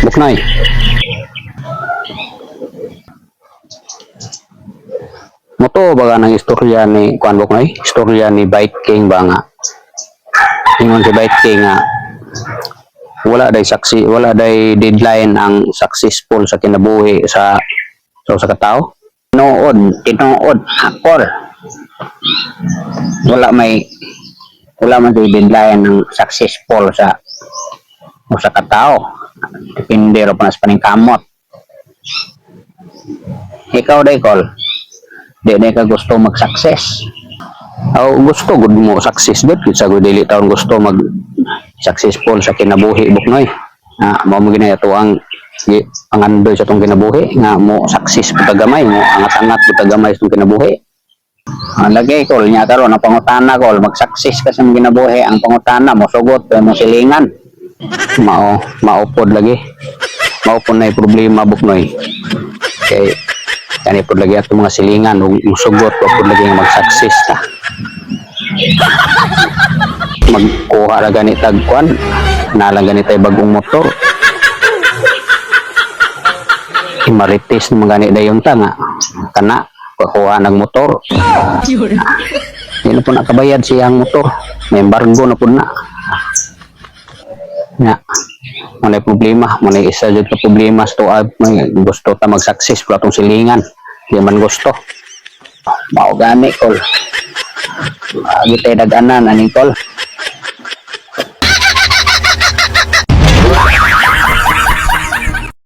Buknoy. Moto baga ng istorya ni Kuan Buknoy, istorya ni Bite King ba nga. Ingon si Bite King nga wala day deadline ang successful sa kinabuhi sa katao. Tinuod hakol. Wala man day deadline ng successful sa katao. Depende ro pa sa paningkamot. Ikaw day Col, di ka gusto mag-success. Gusto gud mo success gud sa gud dili taon gusto mag successful sa kinabuhi Buknoy. Mao mo ginayato ang pangandoy sa tong kinabuhi nga mo success pud gamay mo angat-angat pud gamay sa tong kinabuhi. Lagi Col nya karon ang pangutana Col mag-success ka sa mong kinabuhi, ang pangutana mo sugot mo silingan. Maupod lagi. Maupod na problema Buknoy. Kay kani pud lagi ato mga silingan ug musugot pud lagi nga mag-success ta. Magkuha ra gani tagkuan nalang gani tay bagong motor. Imarites naman gani dayon ta nga kana kuha nag motor. Di na po nakabayad siyang motor. May embargo na po na. Manay problema, manay isa jud ka problema sa tuad, may gusto ta mag-success pero atong silingan, di man gusto. Mao gani Col. Agi tay dag-anan aning Col.